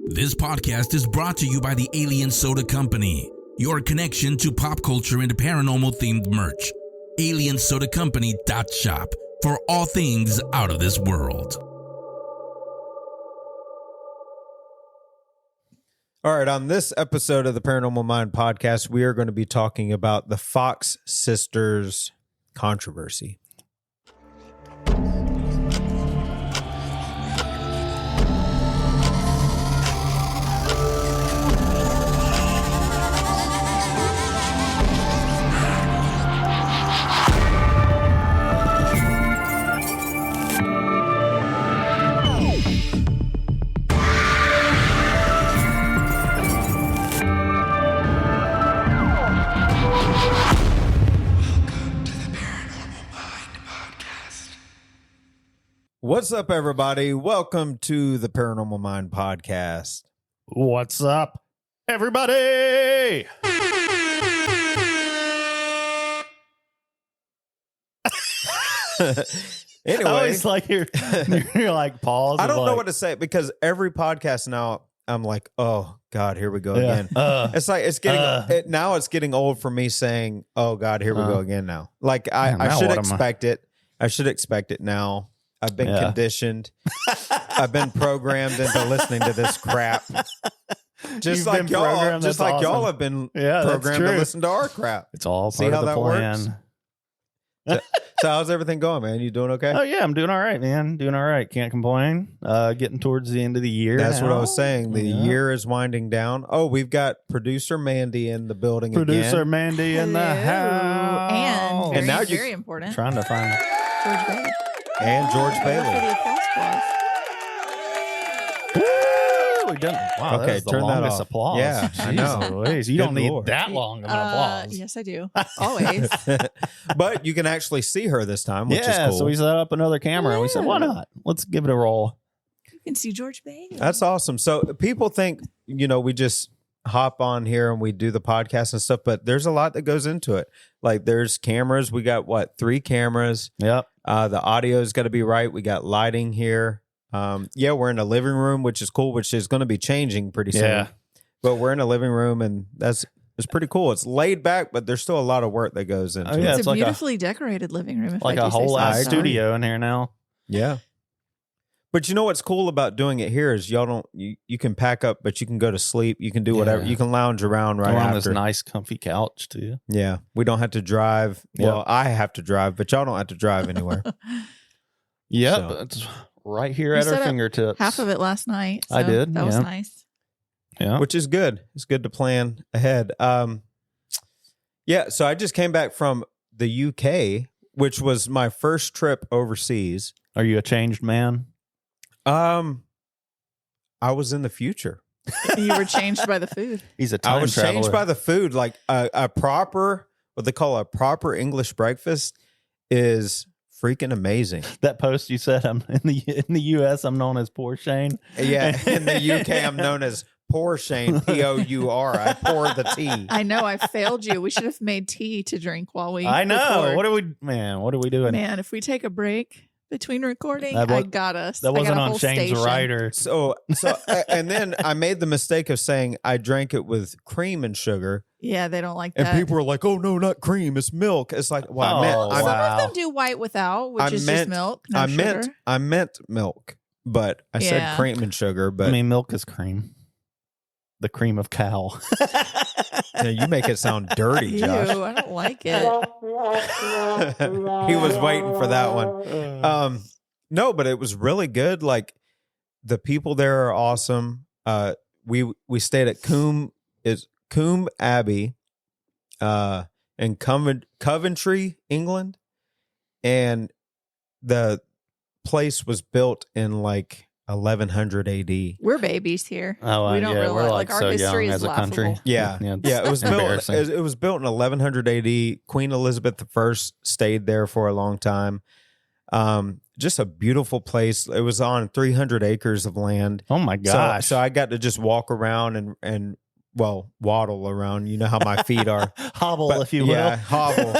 This podcast is brought to you by the Alien Soda Company, your connection to pop culture and paranormal themed merch. AlienSodaCompany.shop for all things out of this world. All right, on this episode of the Paranormal Mind podcast, we are going to be talking about the Fox sisters controversy. What's up, everybody? Welcome to the Paranormal Mind podcast. What's up, everybody? Anyway, I always like you're like pause. I don't know what to say because every podcast now I'm like, oh God, here we go again. It's like it's getting now it's getting old for me saying, oh God, here we go again now. Like I should expect it. I should expect it now. I've been conditioned. I've been programmed into listening to this crap. Just like y'all, y'all have been programmed to listen to our crap. It's all See part how of the that plan. works? So how's everything going, man? You doing okay? Oh yeah, I'm doing all right, man. Doing all right. Can't complain. Getting towards the end of the year. That's now. what I was saying. The year is winding down. Oh, we've got producer Mandy in the building Producer again. Mandy in the house. And now very important. Trying to find George Bailey. And George For Bailey. the applause clause. we done. Wow, Okay, that was the turn that longest off. applause. Yeah, I know. Jeez Louise, you Good don't need Lord. that long of an applause. Yes, I do. Always. But you can actually see her this time, which is cool. So we set up another camera and we said, why not? Let's give it a roll. You can see George Bailey. That's awesome. So people think, we just hop on here and we do the podcast and stuff, but there's a lot that goes into it. Like there's cameras. We got 3 cameras. Yep. The audio's got to be right. We got lighting here. We're in a living room, which is cool, which is going to be changing pretty soon. Yeah. But we're in a living room and it's pretty cool. It's laid back, but there's still a lot of work that goes into yeah, it. It's a like a- beautifully decorated living room. If Like I a do say whole so ass myself. studio in here now. Yeah. But you know what's cool about doing it here is you can pack up, but you can go to sleep. You can do whatever. Yeah. You can lounge around right We're on after. this nice, comfy couch too. Yeah. We don't have to drive. Yep. Well, I have to drive, but y'all don't have to drive anywhere. Yep, So- it's right here You at our set up fingertips. Half of it last night. I so did, That was yeah. nice. Yeah. Which is good. It's good to plan ahead. So I just came back from the UK, which was my first trip overseas. Are you a changed man? I was in the future. You were changed by the food. He's a time I was traveler. changed by the food. Like a proper, what they call a proper English breakfast is freaking amazing. That post you said, I'm in the US, I'm known as Poor Shane. Yeah. In the UK, I'm known as Pour Shane, Pour. I pour the tea. I know I failed you. We should have made tea to drink while we I know. record. What are we doing? Man, if we take a break between recording, That I wa- got us. That I got wasn't a on whole Shane's station. rider. So, and then I made the mistake of saying I drank it with cream and sugar. Yeah, they don't like And that. people were like, "Oh no, not cream, it's milk." It's like, well, Oh, Some wow. of them do white without, which I is meant- just milk. No sugar. I meant milk, but I said Yeah. cream and sugar. But I mean, milk is cream. The cream of cow. you make it sound dirty, Ew, Josh. I don't like it. He was waiting for that one. No, but it was really good. Like the people there are awesome. We stayed at Coombe Abbey, in Coventry, England, and the place was built in like 1100 AD. We're babies here. Oh, we don't yeah, realize we're like our so history young is as a country. laughable. Yeah, Yeah, yeah. It was built. embarrassing. It was built in 1100 AD. Queen Elizabeth I stayed there for a long time. Just a beautiful place. It was on 300 acres of land. Oh my gosh. So I got to just walk around and waddle around. You know how my feet are. Hobble, But- if you will. yeah, hobble.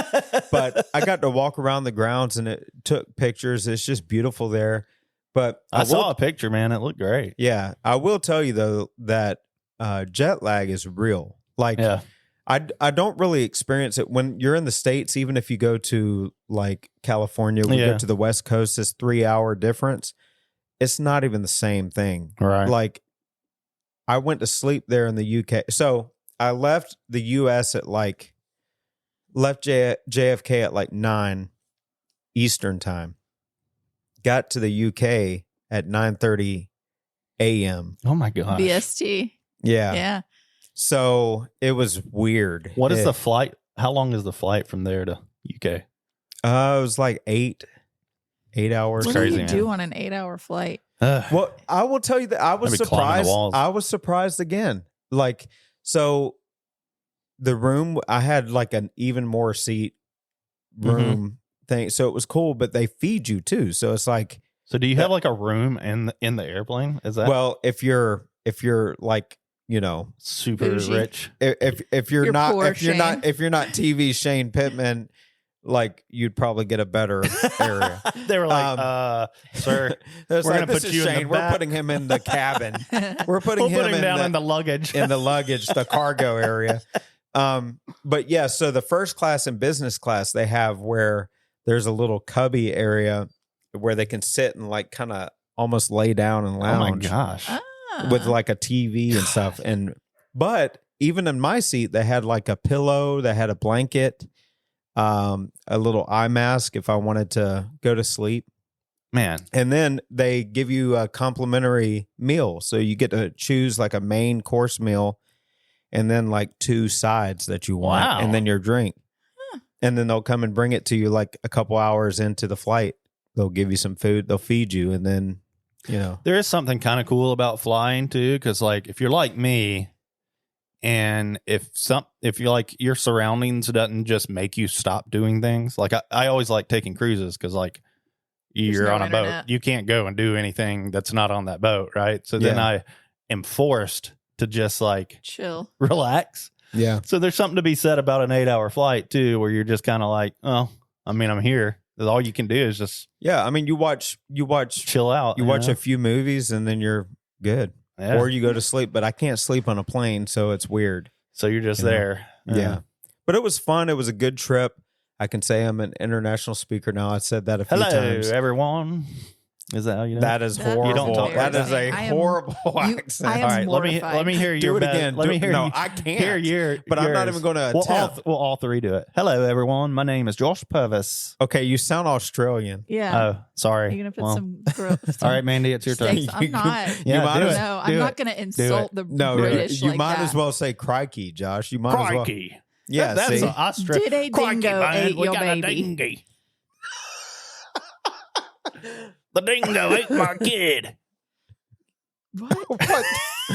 But I got to walk around the grounds and it took pictures. It's just beautiful there. But I saw a picture, man. It looked great. Yeah, I will tell you though that jet lag is real. Like, I don't really experience it when you're in the States. Even if you go to like California, we go to the West Coast, this 3-hour difference. It's not even the same thing, right? Like, I went to sleep there in the UK. So I left the US at like JFK at like 9 Eastern time. Got to the UK at 9:30 a.m. Oh my gosh. BST. Yeah. Yeah. So it was weird. What is the flight? How long is the flight from there to UK? It was like 8 hours. What crazy, do you man. do on an 8-hour flight? Well, I will tell you that I was Maybe climbing the surprised. walls. I was surprised again. Like, so the room, I had like an even more seat room thing. So it was cool, but they feed you too. So it's like, So do you have like a room in the airplane? Is that well, if you're like, you know, super Bougie. rich? if you're You're not poor, if you're not Shane. if you're not TV Shane Pittman, like you'd probably get a better area. They were like, sir, It's we're like, gonna this put is you in the Shane. We're back. putting him in the cabin. We're putting we'll him, put him down in the luggage. in the luggage, the cargo area. But yeah, so the first class and business class they have where there's a little cubby area where they can sit and like kind of almost lay down and Oh my lounge gosh. with like a TV and stuff. But even in my seat, they had like a pillow, they had a blanket, a little eye mask if I wanted to go to sleep. Man. And then they give you a complimentary meal. So you get to choose like a main course meal and then like 2 sides that you want, Wow. and then your drink. And then they'll come and bring it to you like a couple hours into the flight. They'll give you some food, they'll feed you, and then, you know. There is something kind of cool about flying too, because like if you're like me, and if you're like your surroundings doesn't just make you stop doing things. Like I always like taking cruises because like you're no on a internet. boat, you can't go and do anything that's not on that boat, right? So then Yeah. I am forced to just like Chill. relax. Yeah. So there's something to be said about an 8-hour flight too, where you're just kind of like, oh, I mean, I'm here. All you can do is just Yeah. I mean, you watch chill out. you watch know? a few movies and then you're good. Yeah. Or you go to sleep, but I can't sleep on a plane, so it's weird. So you're just You know? there. Yeah. But it was fun. It was a good trip. I can say I'm an international speaker now. I said that a few Hello, times. everyone. Is that how you know? That is That- horrible. You don't talk That like is that. a I am- horrible accent. I am All right, mortified. let me hear Do your it best. again. Let me hear No, you. I can't. Hear your, But I'm not yours. even going to We'll attempt. all three do it. Hello, everyone. My name is Josh Purvis. Okay, you sound Australian. Yeah. Oh, sorry. You're gonna put Well, some growth. all right, Mandy, it's your turn. Steaks. I'm not. Yeah, might do as- it. No, Do I'm it. not gonna insult the British you like might that. as well say crikey, Josh. You might as well. Crikey. Yeah, That's see? a Australian. Did a dingo ate your baby? dingy. The dingo ate my kid. What? What?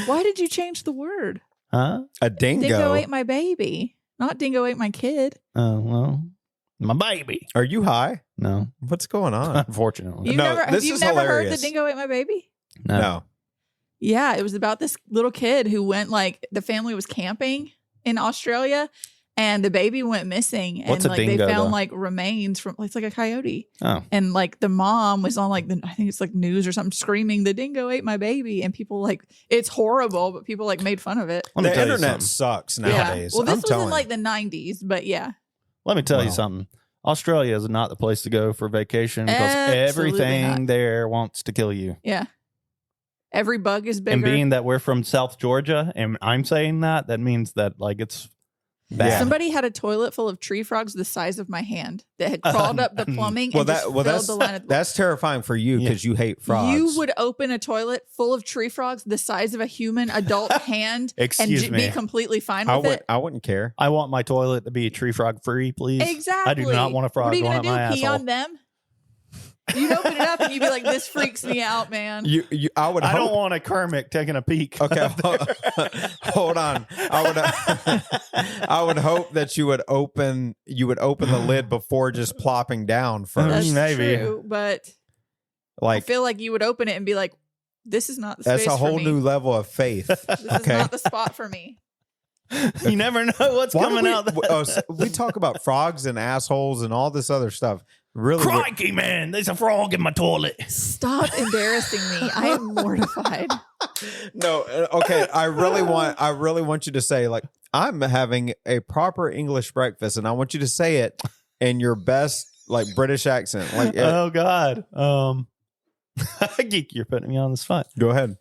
Why did you change the word? Huh? A dingo. Dingo ate my baby, not dingo ate my kid. Oh, well, my baby. Are you high? No, What's going on? unfortunately. You've No, never, have this you is never heard hilarious. the dingo ate my baby? No. Yeah, it was about this little kid who went like the family was camping in Australia and the baby went missing and What's a like they dingo, found though? like remains from it's like a coyote. Oh, And like the mom was on like I think it's like news or something screaming the dingo ate my baby and people like it's horrible but people like made fun of it. let me The tell you internet something. sucks nowadays. Yeah. Well, this I'm was telling in like the 90s, but yeah. Let me tell you Wow. something. Australia is not the place to go for vacation because Absolutely everything not. there wants to kill you. Yeah. Every bug is bigger. And being that we're from South Georgia, and I'm saying that means that like it's bad. Yeah. Somebody had a toilet full of tree frogs the size of my hand that had crawled up the plumbing and just filled the line of that's terrifying for you because you hate frogs. You would open a toilet full of tree frogs the size of a human adult hand Excuse and me. be completely fine with it. I wouldn't care. I want my toilet to be tree frog free, please. Exactly. I do not want a frog What are you going gonna up my do? Pee asshole. on them? You'd open it up and you'd be like, "This freaks me out, man." I would. I hope, don't want a Kermit taking a peek. Okay, hold on. I would hope that you would open the lid before just plopping down That's first. Maybe. true, but I Like feel like you would open it and be like, "This is not the that's space a whole for me. new level of faith. This is Okay. not the spot for me." You never know what's Why do coming out. we talk about frogs and assholes and all this other stuff. really. Crikey, man! There's a frog in my toilet. Stop embarrassing me. I am mortified. No, okay. I really want you to say, like, I'm having a proper English breakfast, and I want you to say it in your best, like, British accent. Like, Oh God. Geek, you're putting me on the spot. Go ahead.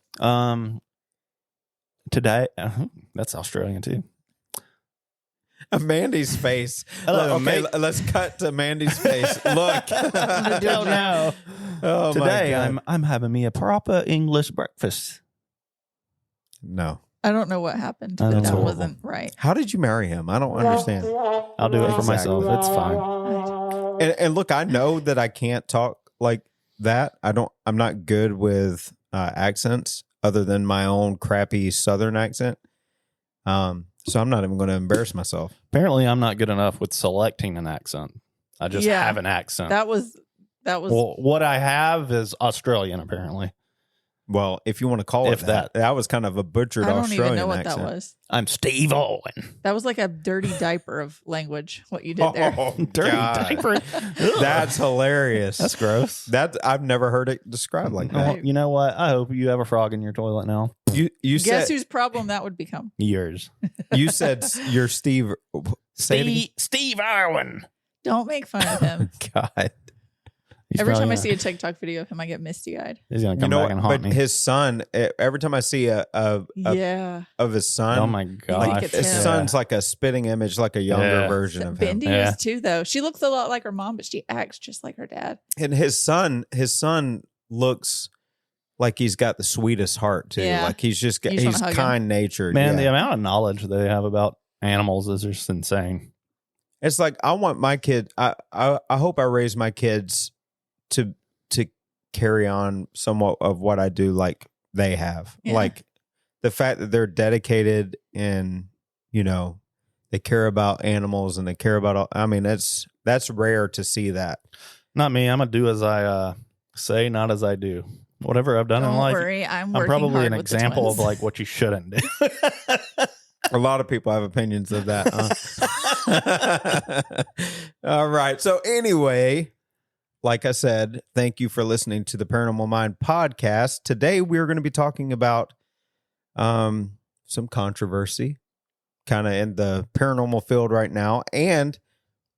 Today, that's Australian too. Mandy's face. Hello, okay, mate. let's cut to Mandy's face. Look. Oh no. Oh, Today, my God. I'm having me a proper English breakfast. No. I don't know what happened, I but don't that know. wasn't right. How did you marry him? I don't understand. I'll do it for Exactly. myself. It's fine. And look, I know that I can't talk like that. I'm not good with accents other than my own crappy Southern accent. So I'm not even going to embarrass myself. Apparently, I'm not good enough with selecting an accent. I just Yeah. have an accent. That was Well, what I have is Australian, apparently. Well, if you want to call If it that was kind of a butchered I don't Australian even know what accent. that was. I'm Steve Owen. That was like a dirty diaper of language, what you did there. Oh, Dirty God. diaper. Ugh. That's hilarious. That's gross. That I've never heard it described like that. Well, you know what? I hope you have a frog in your toilet now. You Guess said whose problem that would become? Yours. you said you're Steve. Say it again. Steve Irwin. Don't make fun of him. God. He's Every time probably I see a TikTok video of him, I get misty eyed. he's gonna You come know back what? and haunt But me. his son, every time I see a Yeah. of his son, Oh my think gosh. it's his him. son's like a spitting image, like a younger Yeah. version of him. Bendy Yeah. is too, though. She looks a lot like her mom, but she acts just like her dad. And his son looks like he's got the sweetest heart too. Yeah. Like he's just You just he's wanna hug him. kind natured. Man, yeah. the amount of knowledge they have about animals is just insane. It's like I want my kid. I hope I raise my kids to carry on somewhat of what I do, like they have. Yeah. Like the fact that they're dedicated and they care about animals and they care about all. I mean, that's rare to see that. Not me. I'm gonna do as I say, not as I do. Whatever I've done in Don't life, worry, I'm I'm working probably hard an with the example of twins. like what you shouldn't do. A lot of people have opinions of that. Huh? All right. So anyway, like I said, thank you for listening to the Paranormal Mind podcast. Today we're going to be talking about some controversy kind of in the paranormal field right now and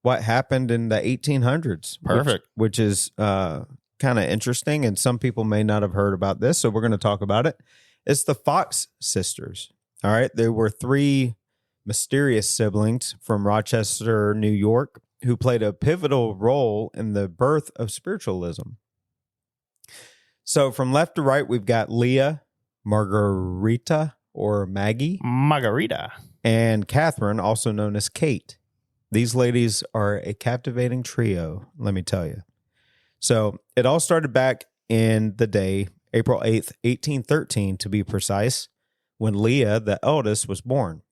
what happened in the 1800s. Perfect. Which is kind of interesting, and some people may not have heard about this, so we're going to talk about it. It's the Fox sisters. All right. There were 3 mysterious siblings from Rochester, New York, who played a pivotal role in the birth of spiritualism. So from left to right, we've got Leah, Margarita, or Maggie, Margarita. and Catherine, also known as Kate. These ladies are a captivating trio, let me tell you. So it all started back in the day, April 8th, 1813, to be precise, when Leah, the eldest, was born.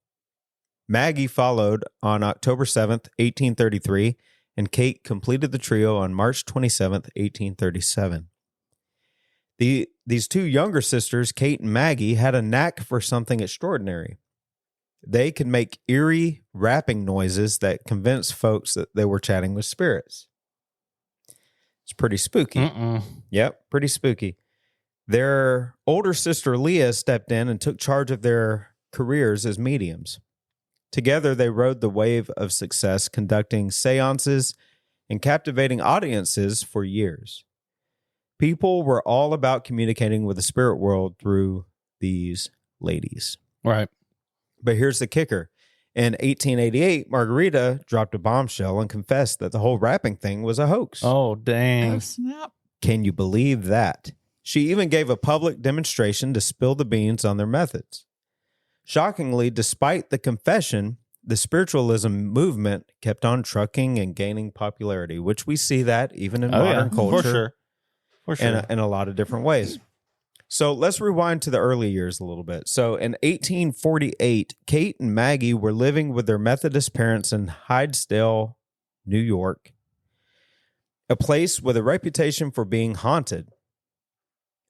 Maggie followed on October 7th, 1833, and Kate completed the trio on March 27th, 1837. These 2 younger sisters, Kate and Maggie, had a knack for something extraordinary. They could make eerie rapping noises that convinced folks that they were chatting with spirits. It's pretty spooky. Mm-mm. Yep, pretty spooky. Their older sister, Leah, stepped in and took charge of their careers as mediums. Together, they rode the wave of success, conducting seances and captivating audiences for years. People were all about communicating with the spirit world through these ladies. Right. But here's the kicker. In 1888, Margarita dropped a bombshell and confessed that the whole rapping thing was a hoax. Oh, Oh, dang. snap. Can you believe that? She even gave a public demonstration to spill the beans on their methods. Shockingly, despite the confession, the spiritualism movement kept on trucking and gaining popularity, which we see that even in modern culture For sure. For sure. in a lot of different ways. So let's rewind to the early years a little bit. So in 1848, Kate and Maggie were living with their Methodist parents in Hydesdale, New York, a place with a reputation for being haunted.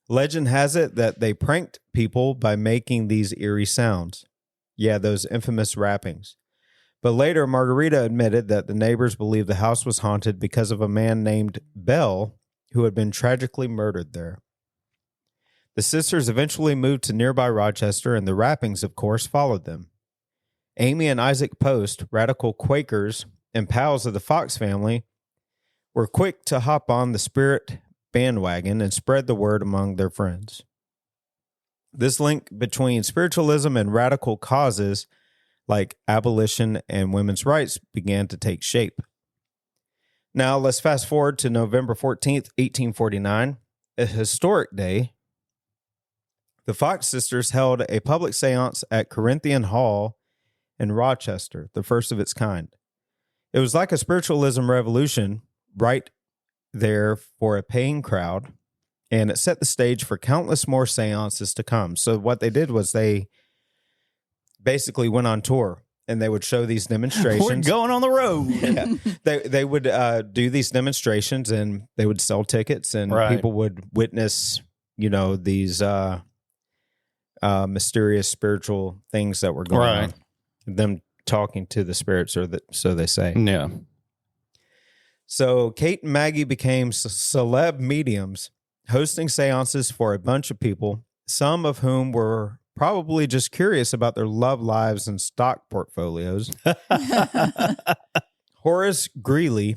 Legend has it that they pranked people by making these eerie sounds. Yeah, those infamous rappings. But later, Margarita admitted that the neighbors believed the house was haunted because of a man named Bell who had been tragically murdered there. The sisters eventually moved to nearby Rochester, and the Rappings, of course, followed them. Amy and Isaac Post, radical Quakers and pals of the Fox family, were quick to hop on the spirit bandwagon and spread the word among their friends. This link between spiritualism and radical causes like abolition and women's rights began to take shape. Now, let's fast forward to November 14th, 1849, a historic day. The Fox sisters held a public seance at Corinthian Hall in Rochester, the first of its kind. It was like a spiritualism revolution right there for a paying crowd, and it set the stage for countless more seances to come. So what they did was they basically went on tour, and they would show these demonstrations. We're going on the road. Yeah. They would do these demonstrations, and they would sell tickets, and people would witness, these mysterious spiritual things that were going on. Them talking to the spirits, so they say. Yeah. So Kate and Maggie became celeb mediums, hosting seances for a bunch of people, some of whom were probably just curious about their love lives and stock portfolios. Horace Greeley,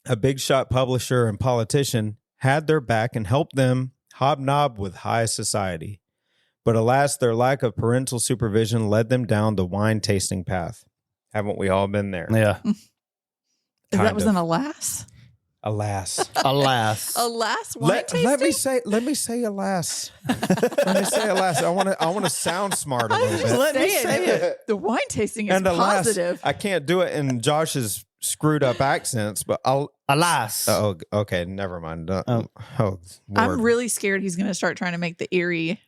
a big shot publisher and politician, had their back and helped them hobnob with high society. But alas, their lack of parental supervision led them down the wine tasting path. Haven't we all been there? Yeah. That was an alas? Alas. Alas. Alas wine tasting? Let me say alas. Let me say alas. I want to sound smart a little bit. Let me say it. The wine tasting is and alas, positive. I can't do it in Josh's screwed up accents, but alas. Oh, okay. Never mind. I'm really scared he's going to start trying to make the eerie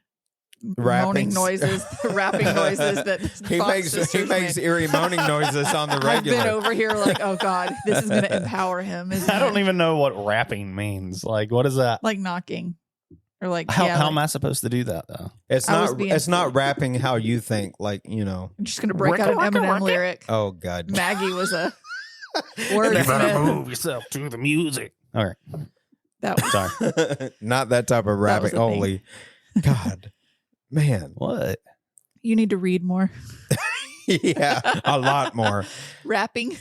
moaning noises, the rapping noises that he makes eerie moaning noises on the regular. I've been over here like, oh God, this is going to empower him. I don't even know what rapping means. Like, what is that? Like knocking, or like how am I supposed to do that though? It's not rapping how you think. Like I'm just going to break out an Eminem lyric. Oh God, Maggie was a word. You better move yourself to the music. All right, that was sorry, not that type of rapping. Holy God. Man, what? You need to read more. Yeah, a lot more. Rapping.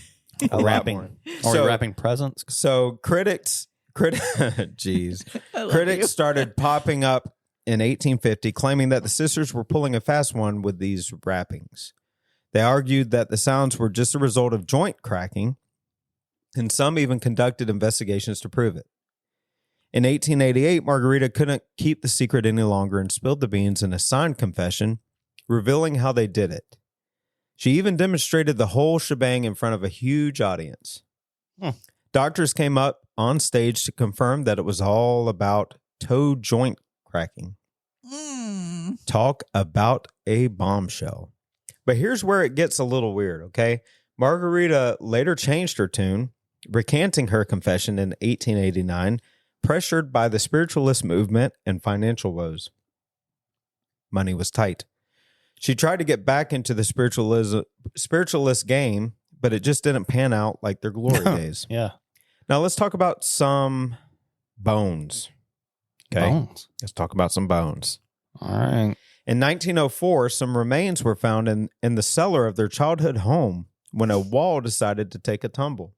Rapping. Or rapping presents. So critics started popping up in 1850, claiming that the sisters were pulling a fast one with these rappings. They argued that the sounds were just a result of joint cracking, and some even conducted investigations to prove it. In 1888, Margarita couldn't keep the secret any longer and spilled the beans in a signed confession, revealing how they did it. She even demonstrated the whole shebang in front of a huge audience. Doctors came up on stage to confirm that it was all about toe joint cracking. Talk about a bombshell. But here's where it gets a little weird, okay? Margarita later changed her tune, recanting her confession in 1889, pressured by the spiritualist movement and financial woes. Money was tight. She tried to get back into the spiritualist game, but it just didn't pan out like their glory days. Yeah. Now let's talk about some bones. Okay. Bones. Let's talk about some bones. All right. In 1904, some remains were found in the cellar of their childhood home when a wall decided to take a tumble.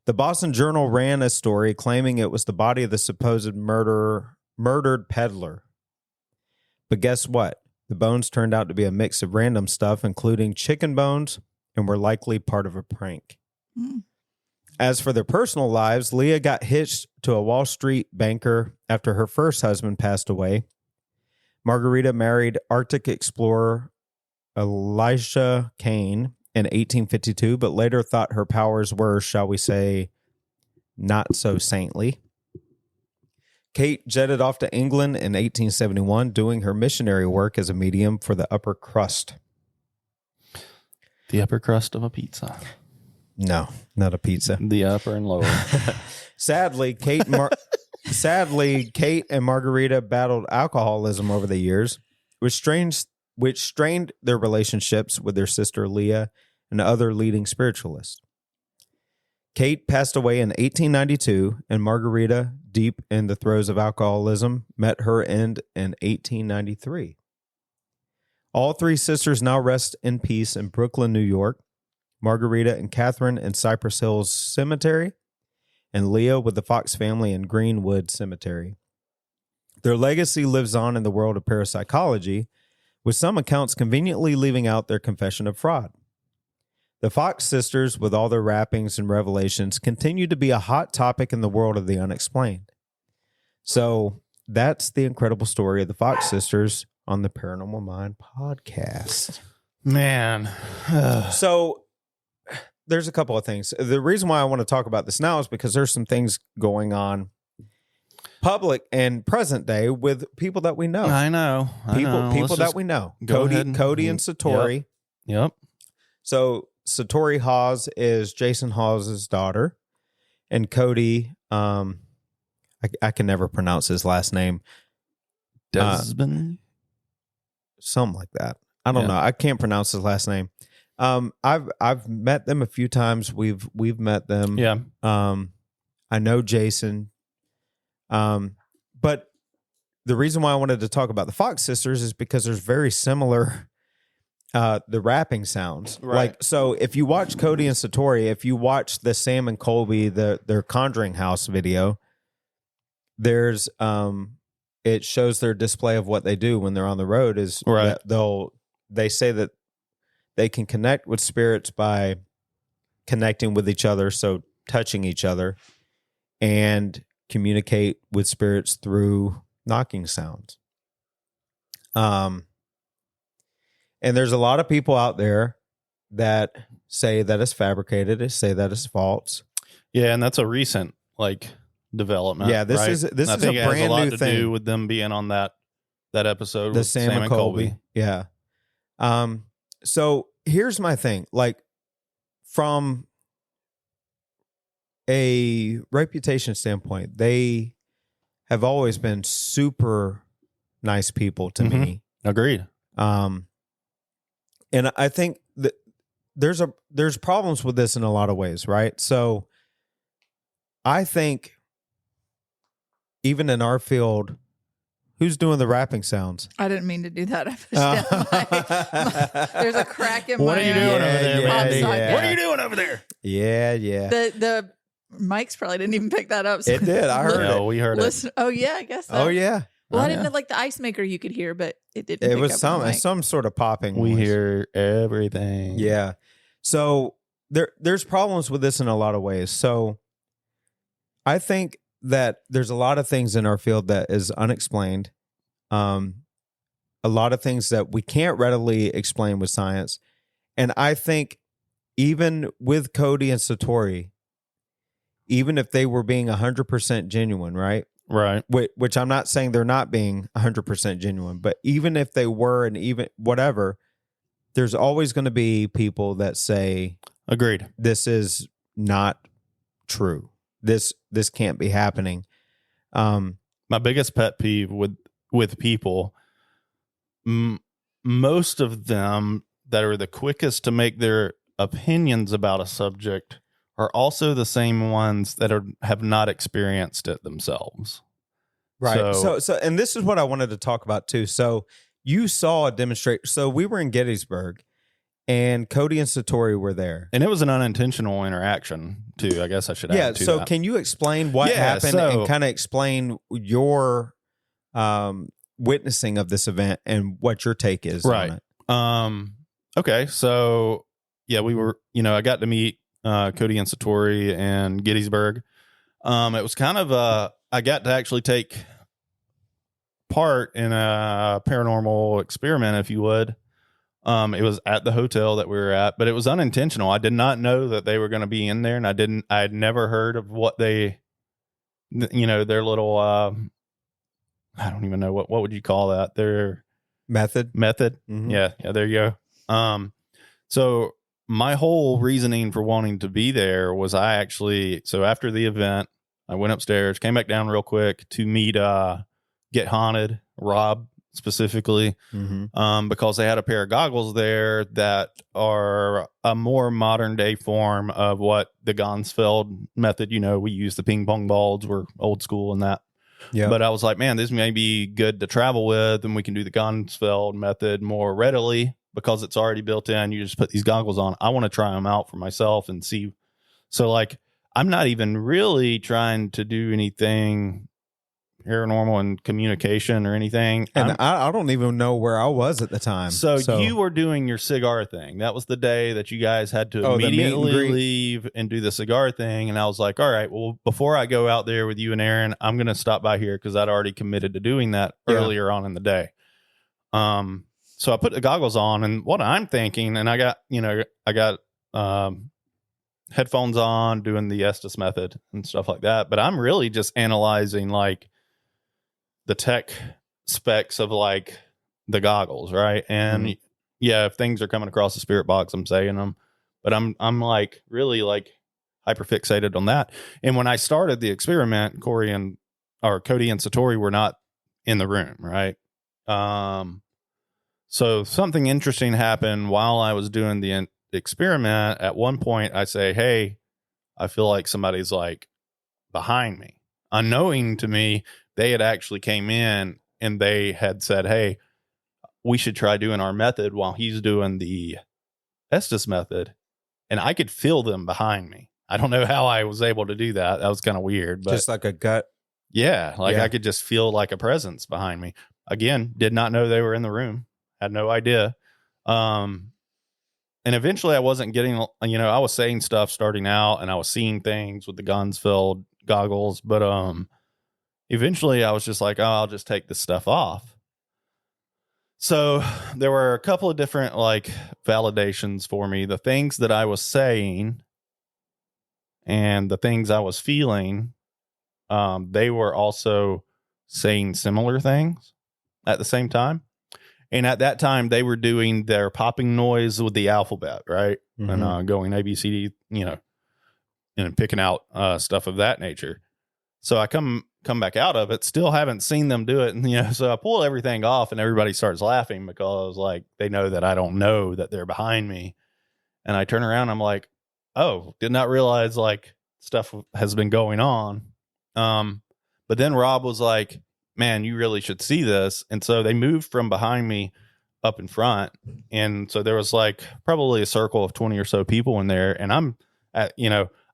The Boston Journal ran a story claiming it was the body of the supposed murdered peddler. But guess what? The bones turned out to be a mix of random stuff, including chicken bones, and were likely part of a prank. As for their personal lives, Leah got hitched to a Wall Street banker after her first husband passed away. Margarita married Arctic explorer Elisha Kane in 1852, but later thought her powers were, shall we say, not so saintly. Kate jetted off to England in 1871, doing her missionary work as a medium for the upper crust. The upper crust of a pizza. No, not a pizza. The upper and lower. Sadly, Kate and Margarita battled alcoholism over the years, which strained their relationships with their sister Leah and other leading spiritualists. Kate passed away in 1892, and Margarita, deep in the throes of alcoholism, met her end in 1893. All three sisters now rest in peace in Brooklyn, New York. Margarita and Catherine in Cypress Hills Cemetery, and Leah with the Fox family in Greenwood Cemetery. Their legacy lives on in the world of parapsychology, with some accounts conveniently leaving out their confession of fraud. The Fox sisters, with all their wrappings and revelations, continue to be a hot topic in the world of the unexplained. So that's the incredible story of the Fox sisters on the Paranormal Mind podcast. Man. So there's a couple of things. The reason why I want to talk about this now is because there's some things going on public and present day with people that we know. I know. People that we know. Cody and Satori. Yep. So Satori Hawes is Jason Hawes' daughter, and Cody, I can never pronounce his last name. Desmond? Something like that. I don't know. I can't pronounce his last name. I've met them a few times. We've met them. Yeah. I know Jason. But the reason why I wanted to talk about the Fox sisters is because there's very similar the rapping sounds. Right. Like, so if you watch Cody and Satori, if you watch the Sam and Colby, their Conjuring House video, there's it shows their display of what they do when they're on the road is right. that they say that they can connect with spirits by connecting with each other, so touching each other, and communicate with spirits through knocking sounds. And there's a lot of people out there that say that it's fabricated, say that it's false. Yeah, and that's a recent development. Yeah, this is a brand new to thing do with them being on that episode the with Sam and Colby. Yeah. So here's my thing. From a reputation standpoint, they have always been super nice people to me. Agreed. And I think that there's problems with this in a lot of ways, right? So I think even in our field, who's doing the rapping sounds? I didn't mean to do that. There's a crack in what my are you doing over there, Mandy? Yeah. What are you doing over there? Yeah. The mics probably didn't even pick that up. So It did. I heard it. We heard it. Oh yeah, I guess so. Oh yeah. Well, I didn't know the ice maker you could hear, but it didn't. It pick was up on the mic. some sort of popping. We noise. hear everything. Yeah. So there's problems with this in a lot of ways. So I think that there's a lot of things in our field that is unexplained. A lot of things that we can't readily explain with science. And I think even with Cody and Satori, even if they were being 100% genuine, right? Right. Which I'm not saying they're not being 100% genuine, but even if they were, and even whatever, there's always going to be people that say, agreed, this is not true. This can't be happening. My biggest pet peeve with people, most of them that are the quickest to make their opinions about a subject are also the same ones that have not experienced it themselves. Right. So and this is what I wanted to talk about too. So you saw a demonstration. So we were in Gettysburg, and Cody and Satori were there. And it was an unintentional interaction too. I guess I should add to so that. Can you explain what happened and kind of explain your witnessing of this event and what your take is on it? Okay. So yeah, we were, I got to meet Cody and Satori in Gettysburg. It was kind of I got to actually take part in a paranormal experiment, if you would. It was at the hotel that we were at, but it was unintentional. I did not know that they were going to be in there, and I had never heard of what their little, I don't even know what would you call that? Their method. Mm-hmm. Yeah. There you go. So my whole reasoning for wanting to be there was so after the event, I went upstairs, came back down real quick to meet, Get Haunted, Rob specifically, because they had a pair of goggles there that are a more modern day form of what the Ganzfeld method. We use the ping pong balls. We're old school in that. Yeah. But I was like, man, this may be good to travel with, and we can do the Ganzfeld method more readily because it's already built in. You just put these goggles on. I want to try them out for myself and see. So like, I'm not even really trying to do anything paranormal and communication or anything. And I don't even know where I was at the time. So you were doing your cigar thing. That was the day that you guys had to immediately leave and do the cigar thing. And I was like, all right, well, before I go out there with you and Aaron, I'm going to stop by here because I'd already committed to doing that earlier on in the day. So I put the goggles on, and what I'm thinking, and I got headphones on doing the Estes method and stuff like that. But I'm really just analyzing like the tech specs of like the goggles, right? And if things are coming across the spirit box, I'm saying them, but I'm like really like hyper fixated on that. And when I started the experiment, Cody and Satori were not in the room, right? So something interesting happened while I was doing the experiment. At one point I say, hey, I feel like somebody's like behind me. Unknowing to me, they had actually came in and they had said, hey, we should try doing our method while he's doing the Estes method. And I could feel them behind me. I don't know how I was able to do that. That was kind of weird. But just like a gut. Yeah. I could just feel like a presence behind me. Again, did not know they were in the room. Had no idea. And eventually I wasn't getting, I was saying stuff starting out and I was seeing things with the Ganzfeld goggles, but eventually I was just like, oh, I'll just take this stuff off. So there were a couple of different like validations for me. The things that I was saying and the things I was feeling, they were also saying similar things at the same time. And at that time, they were doing their popping noise with the alphabet, right? And going A, B, C, D, and picking out stuff of that nature. So I come back out of it, still haven't seen them do it. And, so I pull everything off and everybody starts laughing because like they know that I don't know that they're behind me. And I turn around, I'm like, oh, did not realize like stuff has been going on. But then Rob was like, man, you really should see this. And so they moved from behind me up in front. And so there was like probably a circle of 20 or so people in there. And I'm at,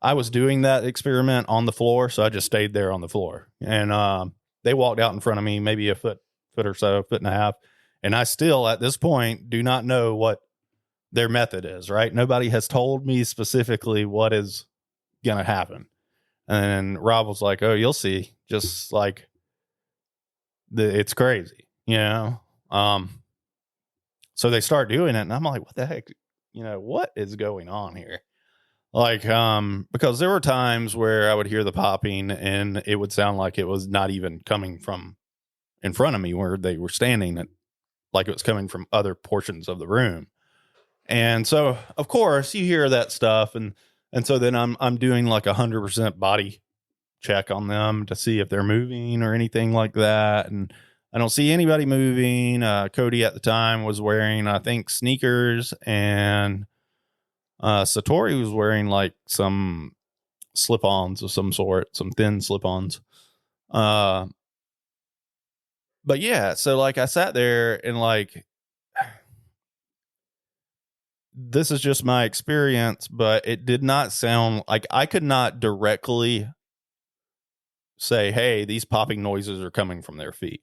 I was doing that experiment on the floor. So I just stayed there on the floor. And they walked out in front of me, maybe a foot or so, foot and a half. And I still, at this point, do not know what their method is, right? Nobody has told me specifically what is going to happen. And Rob was like, oh, you'll see. Just like, it's crazy, so they start doing it and I'm like, what the heck, what is going on here? Like, because there were times where I would hear the popping and it would sound like it was not even coming from in front of me where they were standing, like it was coming from other portions of the room. And so of course you hear that stuff. And so then I'm doing like 100% body check on them to see if they're moving or anything like that. And I don't see anybody moving. Cody at the time was wearing, I think, sneakers, and Satori was wearing like some slip-ons of some sort, some thin slip-ons. But yeah, so like I sat there and like, this is just my experience, but it did not sound like I could not directly say, hey, these popping noises are coming from their feet.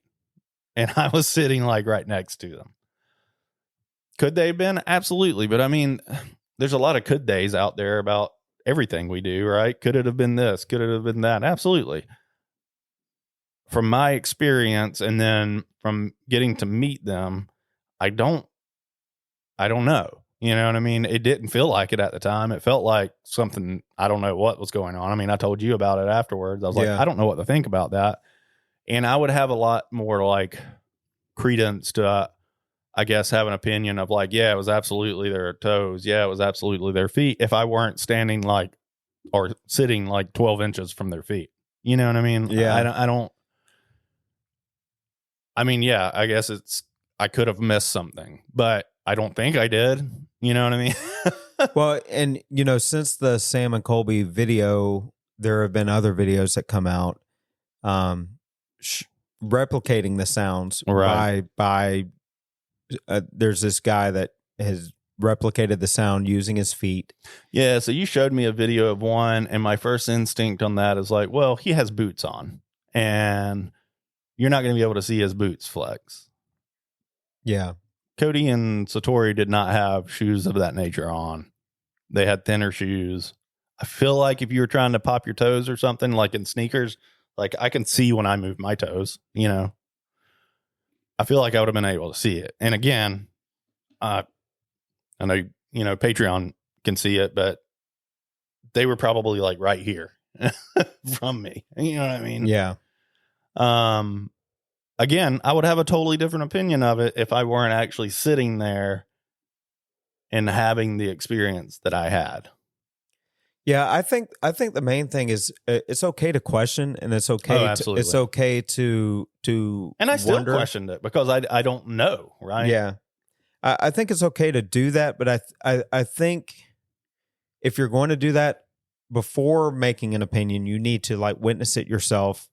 And I was sitting like right next to them. Could they have been? Absolutely. But I mean, there's a lot of could they's out there about everything we do, right? Could it have been this? Could it have been that? Absolutely. From my experience and then from getting to meet them, I don't know. You know what I mean? It didn't feel like it at the time. It felt like something, I don't know what was going on. I mean, I told you about it afterwards. I was like, I don't know what to think about that. And I would have a lot more like credence to, I guess, have an opinion of like, yeah, it was absolutely their toes. Yeah, it was absolutely their feet. If I weren't standing like, or sitting like 12 inches from their feet. You know what I mean? Yeah. I don't. I mean, yeah, I guess I could have missed something, but I don't think I did. You know what I mean? Well, and since the Sam and Colby video, there have been other videos that come out replicating the sounds by there's this guy that has replicated the sound using his feet. Yeah, so you showed me a video of one, and my first instinct on that is like, well, he has boots on, and you're not going to be able to see his boots flex. Yeah. Cody and Satori did not have shoes of that nature on. They had thinner shoes. I feel like if you were trying to pop your toes or something, like in sneakers, like I can see when I move my toes, I feel like I would have been able to see it. And again, I know, Patreon can see it, but they were probably like right here from me. You know what I mean? Yeah. Again, I would have a totally different opinion of it if I weren't actually sitting there and having the experience that I had. Yeah, I think the main thing is it's okay to question, and it's okay. It's okay to and I still questioned it because I don't know, right? Yeah, I think it's okay to do that, but I think if you're going to do that before making an opinion, you need to like witness it yourself.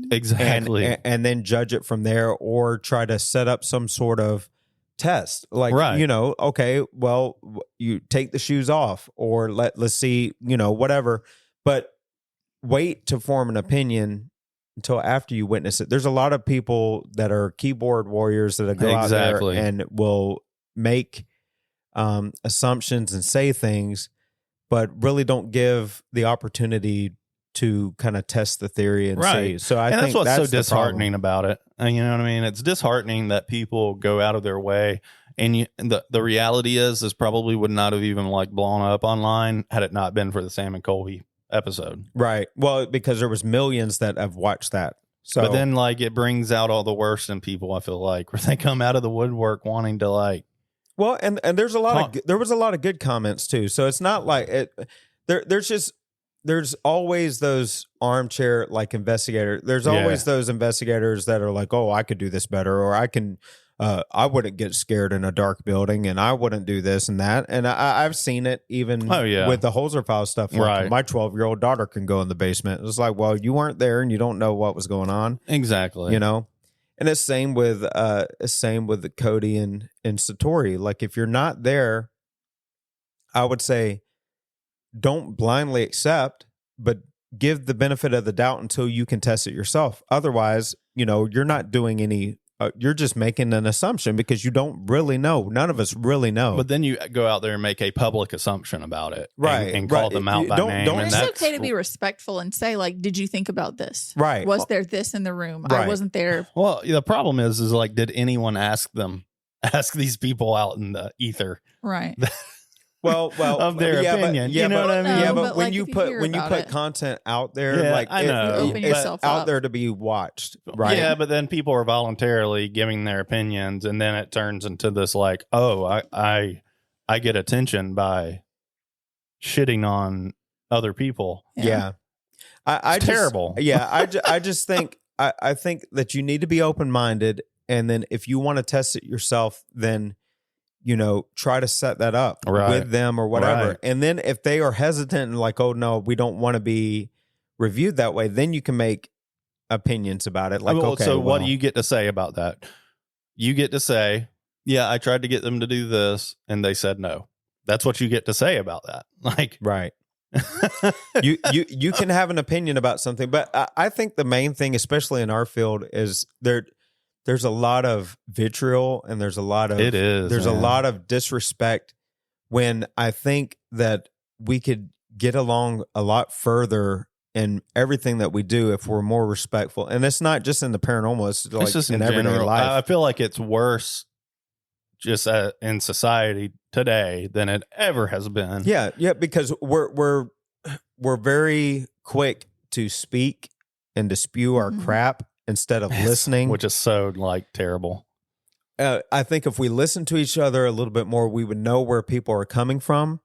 Exactly. And then judge it from there, or try to set up some sort of test. Like, okay, well, you take the shoes off, or let's see, whatever. But wait to form an opinion until after you witness it. There's a lot of people that are keyboard warriors that go out there and will make assumptions and say things, but really don't give the opportunity to kind of test the theory and see. So I think that's what's that's so disheartening about it. You know what I mean? It's disheartening that people go out of their way, and the reality is probably would not have even like blown up online had it not been for the Sam and Colby episode. Right. Well, because there was millions that have watched that. So, but then like it brings out all the worst in people. I feel like where they come out of the woodwork wanting to like. Well, and there's a lot there was a lot of good comments too. So it's not like it. There's always those armchair like investigators. There's always those investigators that are like, oh, I could do this better, or I wouldn't get scared in a dark building, and I wouldn't do this and that. And I've seen it even with the Holzer File stuff. Like my 12-year-old daughter can go in the basement. It's like, well, you weren't there and you don't know what was going on. Exactly. And it's same with the Cody and Satori. Like if you're not there, I would say, don't blindly accept, but give the benefit of the doubt until you can test it yourself. Otherwise, you're not doing any, you're just making an assumption because you don't really know. None of us really know. But then you go out there and make a public assumption about it. Right. And call them out by name. It's okay to be respectful and say, like, did you think about this? Right. Was there this in the room? Right. I wasn't there. Well, the problem is like, did anyone ask these people out in the ether? Right. Well, of their opinion. You know what I mean? Yeah, but when you put content out there, like I know, it's out there to be watched, right? Yeah, but then people are voluntarily giving their opinions, and then it turns into this like, oh, I get attention by shitting on other people. Yeah, I it's terrible. I just think I think that you need to be open minded, and then if you want to test it yourself, then try to set that up with them or whatever. Right. And then if they are hesitant and like, oh no, we don't want to be reviewed that way, then you can make opinions about it. Like, what do you get to say about that? You get to say, yeah, I tried to get them to do this and they said no. That's what you get to say about that. Like, right. you can have an opinion about something, but I think the main thing, especially in our field, is there's a lot of vitriol and there's a lot of a lot of disrespect, when I think that we could get along a lot further in everything that we do if we're more respectful. And it's not just in the paranormal, it's like just in everyday general life. I feel like it's worse just in society today than it ever has been. Yeah, because we're very quick to speak and to spew our crap instead of listening, which is so like terrible. I think if we listen to each other a little bit more, we would know where people are coming from.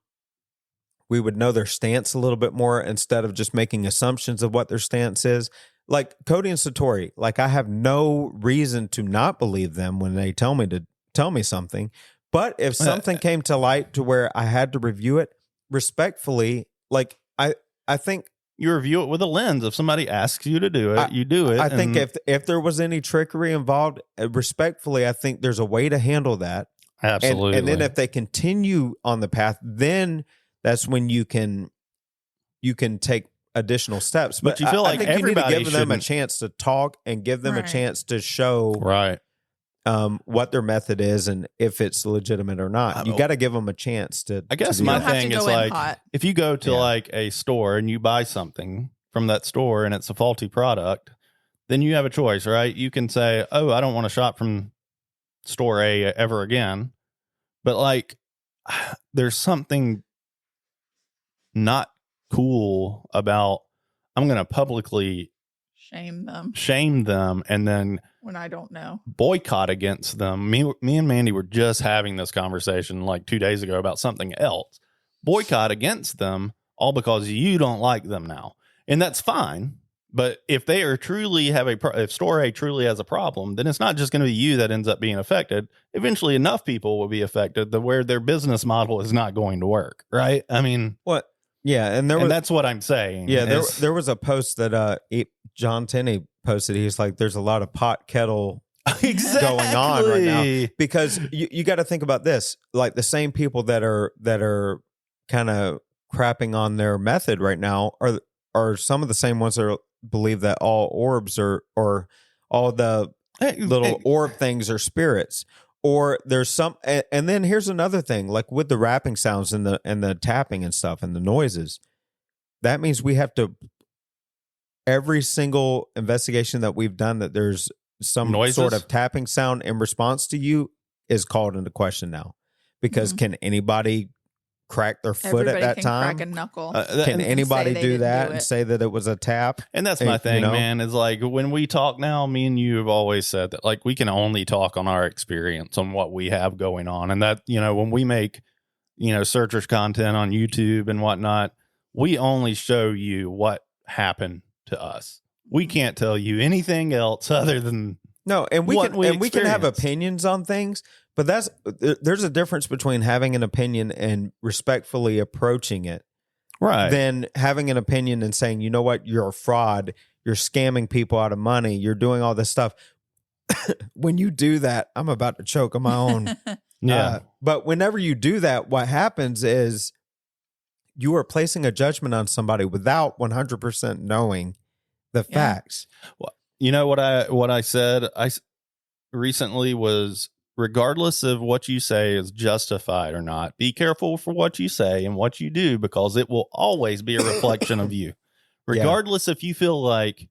We would know their stance a little bit more instead of just making assumptions of what their stance is. like Cody and Satori, like I have no reason to not believe them when they tell me something. But if something came to light to where I had to review it respectfully, like I think you review it with a lens. If somebody asks you to do it, you do it. I think if there was any trickery involved, respectfully, I think there's a way to handle that. Absolutely. And then if they continue on the path, then that's when you can take additional steps. But you feel like I think everybody you need to give them a chance to talk and give them a chance to show what their method is and if it's legitimate or not. You got to give them a chance to. I guess my thing is like if you go to like a store and you buy something from that store and it's a faulty product, then you have a choice, right? You can say, "Oh, I don't want to shop from store A ever again," but like there's something not cool about I'm going to publicly shame them and then when I don't know boycott against them. Me and Mandy were just having this conversation like 2 days ago about something else. Boycott against them all because you don't like them now, and that's fine. But if they are truly if store A truly has a problem, then it's not just going to be you that ends up being affected. Eventually, enough people will be affected where their business model is not going to work, right? I mean, what? Yeah, and that's what I'm saying. Yeah, there was a post that John Tenney posted. He's like, "There's a lot of pot kettle going on right now," because you got to think about this. Like the same people that are kind of crapping on their method right now are some of the same ones that believe that all orbs or all the little orb things are spirits. Or there's some, and then here's another thing, like with the rapping sounds and the tapping and stuff and the noises, that means we have to, every single investigation that we've done that there's some sort of tapping sound in response to you is called into question now. Because can anybody crack their foot at that time? Crack a knuckle. Can anybody do that and say that it was a tap? And that's my thing, man, is like when we talk now, me and you have always said that like we can only talk on our experience on what we have going on. And that, when we make, searchers content on YouTube and whatnot, we only show you what happened to us. We can't tell you anything else other than we can have opinions on things. But there's a difference between having an opinion and respectfully approaching it, right? Than having an opinion and saying, you know what, you're a fraud, you're scamming people out of money, you're doing all this stuff. When you do that, I'm about to choke on my own. But whenever you do that, what happens is you are placing a judgment on somebody without 100% knowing the facts. Well, you know what I said recently was, regardless of what you say is justified or not, be careful for what you say and what you do, because it will always be a reflection of you. Regardless if you feel like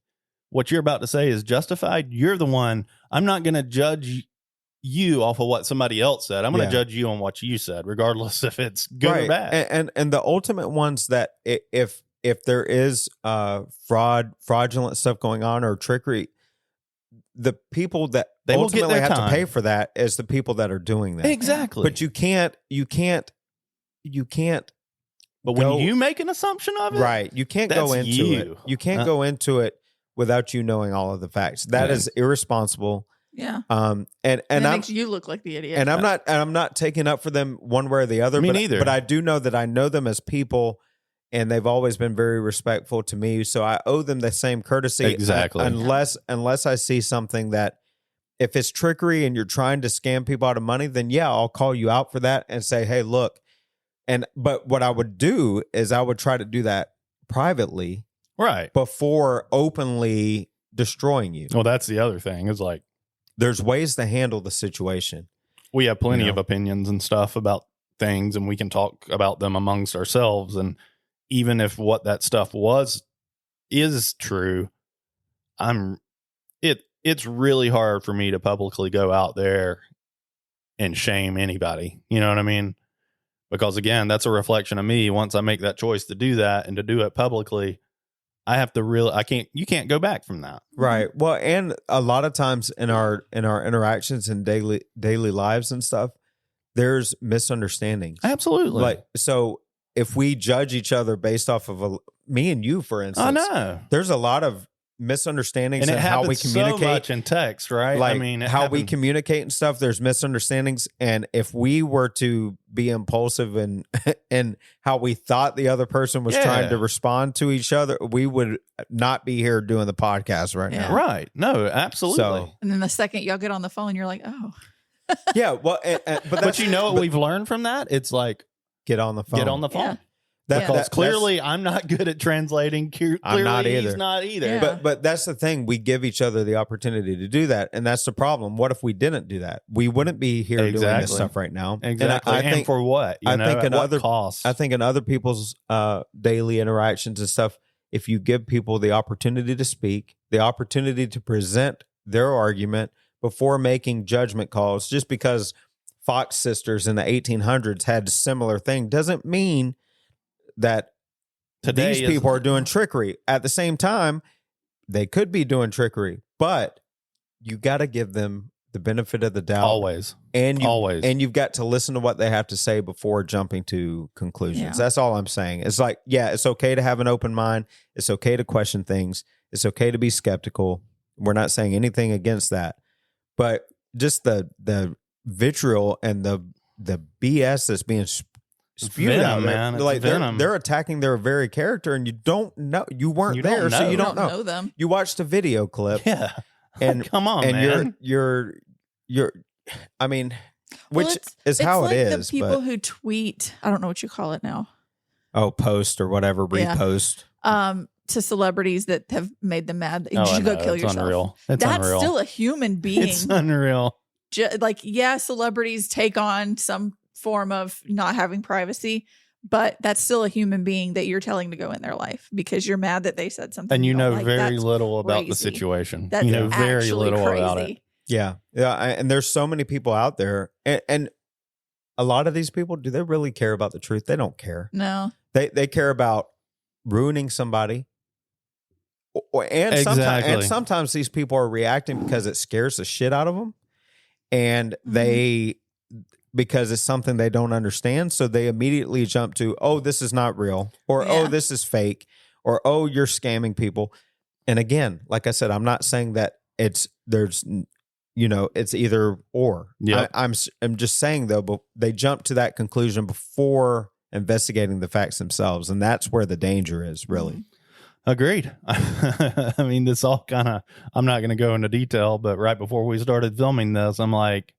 what you're about to say is justified, you're the one. I'm not going to judge you off of what somebody else said. I'm going to judge you on what you said, regardless if it's good or bad. And the ultimate ones that if there is fraudulent stuff going on or trickery, the people that they ultimately have to pay for that is the people that are doing that. Exactly. But you can't. But when you make an assumption of it, right? You can't go into it. You can't go into it without you knowing all of the facts. That is irresponsible. Yeah. And it makes you look like the idiot. And I'm not taking up for them one way or the other. Me neither. But I do know that I know them as people. And they've always been very respectful to me, so I owe them the same courtesy. Exactly. Unless I see something that, if it's trickery and you're trying to scam people out of money, then I'll call you out for that and say, hey, look. But what I would do is I would try to do that privately, right, before openly destroying you. Well, that's the other thing. Is like there's ways to handle the situation. We have plenty of opinions and stuff about things, and we can talk about them amongst ourselves. And even if what that stuff is true, it's really hard for me to publicly go out there and shame anybody. You know what I mean? Because again, that's a reflection of me. Once I make that choice to do that and to do it publicly, you can't go back from that. Right. Well, and a lot of times in our interactions and daily lives and stuff, there's misunderstandings. Absolutely. Like, so if we judge each other based off of me and you, for instance, I know there's a lot of misunderstandings and in how we communicate. So much in text, right? Like, I mean, how we communicate and stuff. There's misunderstandings, and if we were to be impulsive and and how we thought the other person was trying to respond to each other, we would not be here doing the podcast right now. Right? No, absolutely. So, And then the second y'all get on the phone, you're like, oh. yeah. Well, but you know what we've learned from that? It's like get on the phone. Get on the phone. Yeah. Because clearly I'm not good at translating. Clearly I'm not either. He's not either. Yeah. But that's the thing. We give each other the opportunity to do that. And that's the problem. What if we didn't do that? We wouldn't be here doing this stuff right now. Exactly. And, I think, for what? I think in other cost? I think in other people's daily interactions and stuff, if you give people the opportunity to speak, the opportunity to present their argument before making judgment calls, just because Fox sisters in the 1800s had a similar thing doesn't mean that these people are doing trickery. At the same time, they could be doing trickery, but you got to give them the benefit of the doubt. Always. And you've got to listen to what they have to say before jumping to conclusions. Yeah. That's all I'm saying. It's like, yeah, it's okay to have an open mind. It's okay to question things. It's okay to be skeptical. We're not saying anything against that. But just the vitriol and the BS that's being spewed out, man. It's like venom. they're attacking their very character, and you don't know, you weren't there, so you don't know them. You watched a video clip, Yeah, and come on, and man. you're I mean, which is how like it is. The people who tweet, I don't know what you call it now. Oh, post or whatever, repost. To celebrities that have made them mad. You should go kill yourself. Unreal. That's unreal. still a human being. It's unreal. Like, yeah, celebrities take on some form of not having privacy, but that's still a human being that you're telling to go in their life because you're mad that they said something. And you know like. very That's little about crazy. the situation. That's you know very little crazy. about it. Yeah. And there's so many people out there, and a lot of these people, do they really care about the truth? They don't care. No, they care about ruining somebody. And sometimes these people are reacting because it scares the shit out of them, and because it's something they don't understand, so they immediately jump to, oh, this is not real, or oh, this is fake, or oh, you're scamming people. And again, like I said, I'm not saying that it's either or. Yeah, I'm just saying though, but they jump to that conclusion before investigating the facts themselves, and that's where the danger is, really. Agreed. I mean, this all kind of, I'm not going to go into detail, but right before we started filming this, I'm like,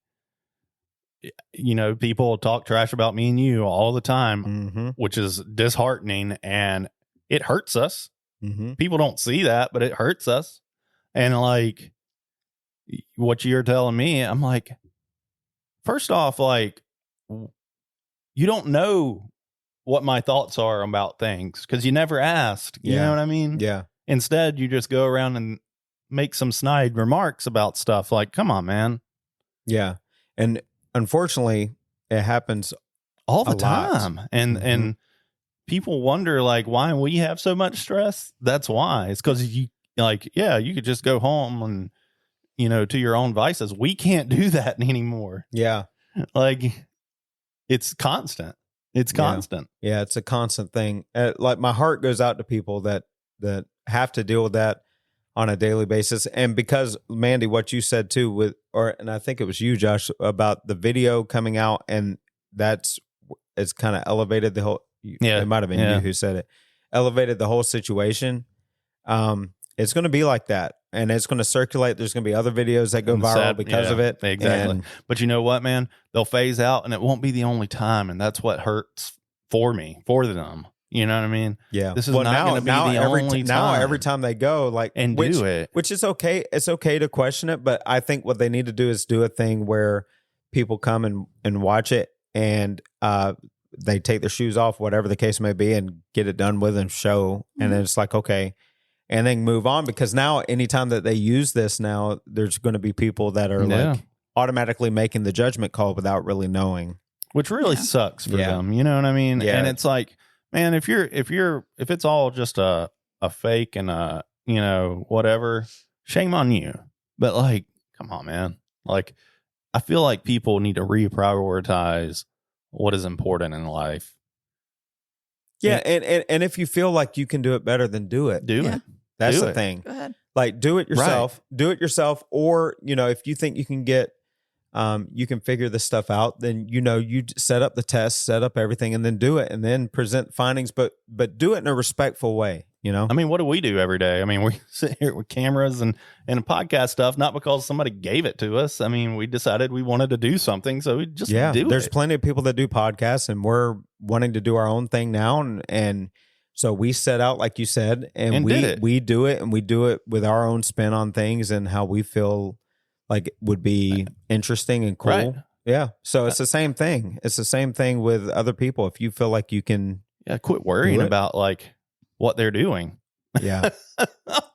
people talk trash about me and you all the time, which is disheartening, and it hurts us. People don't see that, but it hurts us. And like what you're telling me, I'm like, first off, like, you don't know what my thoughts are about things because you never asked. You know what I mean? Yeah. Instead, you just go around and make some snide remarks about stuff. Like, come on, man. Yeah. And unfortunately, it happens all the time. And people wonder, like, why we have so much stress. That's why. It's because you could just go home and, to your own vices. We can't do that anymore. Yeah. Like, it's constant. It's constant. Yeah, it's a constant thing. Like, my heart goes out to people that have to deal with that on a daily basis. And because, Mandy, what you said too, and I think it was you, Josh, about the video coming out, and it's kind of elevated the whole. It might have been you who said it. Elevated the whole situation. It's going to be like that, and it's going to circulate. There's going to be other videos that go viral because of it. Exactly. But you know what, man? They'll phase out, and it won't be the only time, and that's what hurts for them. You know what I mean? Yeah. This is not going to be the only time. Now, every time they go, like, do it. Which is okay. It's okay to question it, but I think what they need to do is do a thing where people come and watch it, and they take their shoes off, whatever the case may be, and get it done with and show. And then it's like, okay. And then move on, because now anytime that they use this now, there's going to be people that are like automatically making the judgment call without really knowing. Which really sucks for them. You know what I mean? Yeah. And it's like, man, if it's all just a fake and whatever, shame on you. But like, come on, man. Like, I feel like people need to reprioritize what is important in life. Yeah. And if you feel like you can do it better, then do it. Do it. That's Do the it. thing. Go ahead. Like, do it yourself. Right. Do it yourself. Or, if you think you can you can figure this stuff out, then, you set up the test, set up everything, and then do it, and then present findings, but do it in a respectful way, I mean, what do we do every day? I mean, we sit here with cameras and podcast stuff, not because somebody gave it to us. I mean, we decided we wanted to do something, so we just do it. There's plenty of people that do podcasts, and we're wanting to do our own thing now, and so we set out, like you said, and we do it, and we do it with our own spin on things and how we feel like it would be interesting and cool. Right. Yeah. So it's the same thing. It's the same thing with other people. If you feel like you can, quit worrying about like what they're doing. Yeah.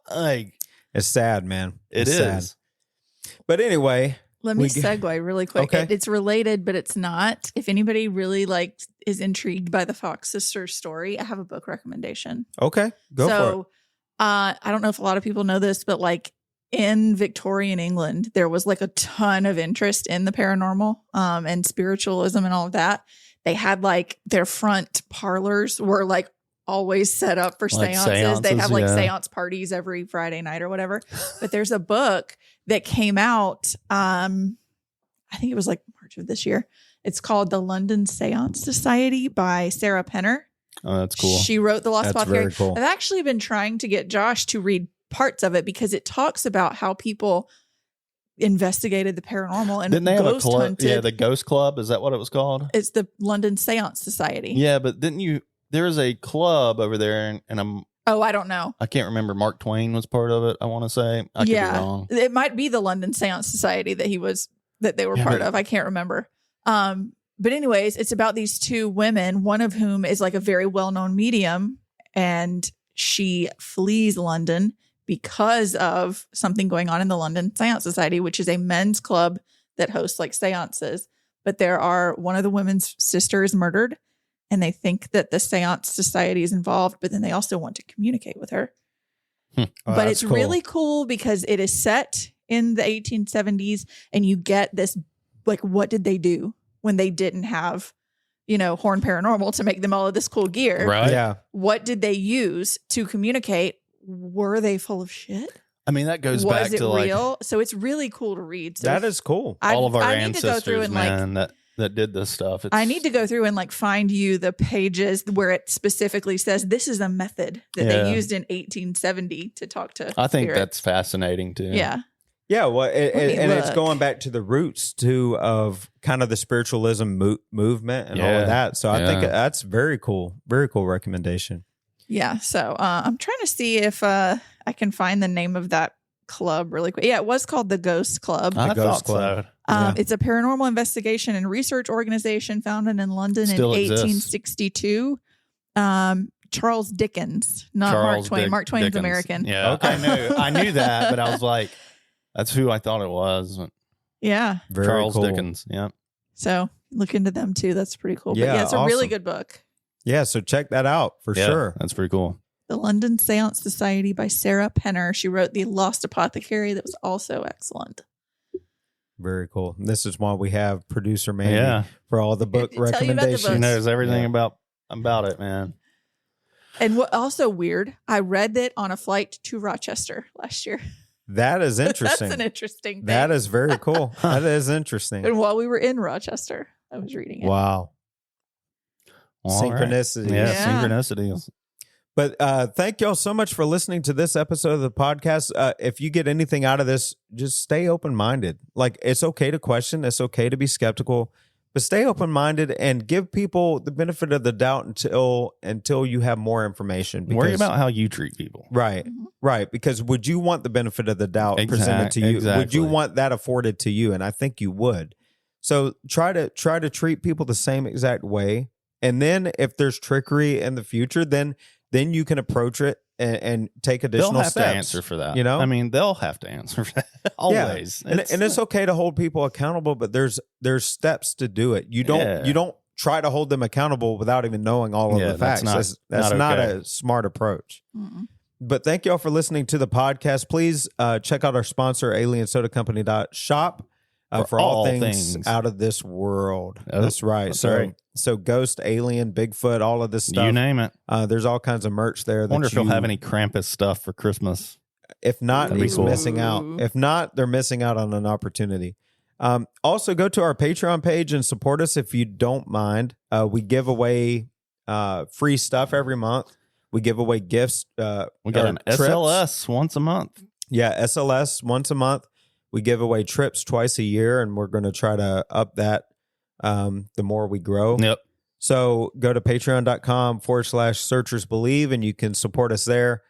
Like, it's sad, man. It's sad. But anyway, let me segue really quick. Okay. It's related, but it's not. If anybody really is intrigued by the Fox Sisters story, I have a book recommendation. Okay. Go for it. I don't know if a lot of people know this, but in Victorian England, there was a ton of interest in the paranormal and spiritualism and all of that. They had their front parlors were always set up for seances. They have seance parties every Friday night or whatever. But there's a book that came out, I think it was March of this year. It's called The London Seance Society by Sarah Penner. Oh, that's cool. She wrote The Lost Apothecary. Cool. I've actually been trying to get Josh to read parts of it because it talks about how people investigated the paranormal and didn't they have a club? Hunted. Yeah, the Ghost Club. Is that what it was called? It's the London Seance Society. Yeah, but there's a club over there, and I don't know. I can't remember. Mark Twain was part of it, I want to say. I could be wrong. It might be the London Seance Society that they were part of. I can't remember. But anyways, it's about these two women, one of whom is a very well-known medium, and she flees London because of something going on in the London Seance Society, which is a men's club that hosts seances. But one of the women's sisters murdered, and they think that the Seance Society is involved, but then they also want to communicate with her. But it's cool. Really cool because it is set in the 1870s, and you get this, what did they do when they didn't have, Horn Paranormal to make them all of this cool gear? Right. Yeah. What did they use to communicate? Were they full of shit? I mean, that goes back to real? So it's really cool to read. So that is cool. All of our ancestors, man, that did this stuff. I need to go through and find you the pages where it specifically says this is a method that they used in 1870 to talk to. I think that's fascinating too. Yeah. Yeah, well, and it's going back to the roots too of kind of the spiritualism movement and all of that. So I think that's very cool recommendation. Yeah. So I'm trying to see if I can find the name of that club really quick. Yeah, it was called the Ghost Club. The Ghost Club. It's a paranormal investigation and research organization founded in London in 1862. Charles Dickens, not Mark Twain. Mark Twain's Dickens. American. Yeah, okay. I knew that, but I was like, that's who I thought it was. Yeah. Very Charles cool. Dickens. Yeah. So look into them too. That's pretty cool. Yeah, but it's a really good book. Yeah, so check that out for sure. That's pretty cool. The London Seance Society by Sarah Penner. She wrote The Lost Apothecary that was also excellent. Very cool. And this is why we have producer Mandy for all the book recommendations. She knows everything about it, man. And what also weird, I read that on a flight to Rochester last year. That is interesting. That's an interesting thing. That is very cool. That is interesting. And while we were in Rochester, I was reading it. Wow. Synchronicity. Right. Yeah, synchronicity. But thank y'all so much for listening to this episode of the podcast. If you get anything out of this, just stay open-minded. It's okay to question. It's okay to be skeptical. But stay open-minded and give people the benefit of the doubt until you have more information. Worry about how you treat people. Right, right. Because would you want the benefit of the doubt presented to you? Exactly. Would you want that afforded to you? And I think you would. So try to treat people the same exact way. And then if there's trickery in the future, then you can approach it and take additional steps. They'll have to answer for that. I mean, they'll have to answer for that always. Yeah. And it's okay to hold people accountable, but there's steps to do it. You don't try to hold them accountable without even knowing all of the facts. That's not a smart approach. Mm-mm. But thank y'all for listening to the podcast. Please check out our sponsor, AlienSodaCompany.shop. For all things out of this world. That's right. So Ghost, Alien, Bigfoot, all of this stuff. You name it. There's all kinds of merch there. I wonder if you'll have any Krampus stuff for Christmas. If not, That'd be he's cool. missing out. If not, they're missing out on an opportunity. Also, go to our Patreon page and support us if you don't mind. We give away free stuff every month. We give away gifts. We got an trips. SLS once a month. Yeah, SLS once a month. We give away trips twice a year, and we're going to try to up that the more we grow. Yep. So go to patreon.com/searchersbelieve, and you can support us there.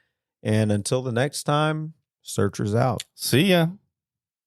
And until the next time, Searchers out. See ya.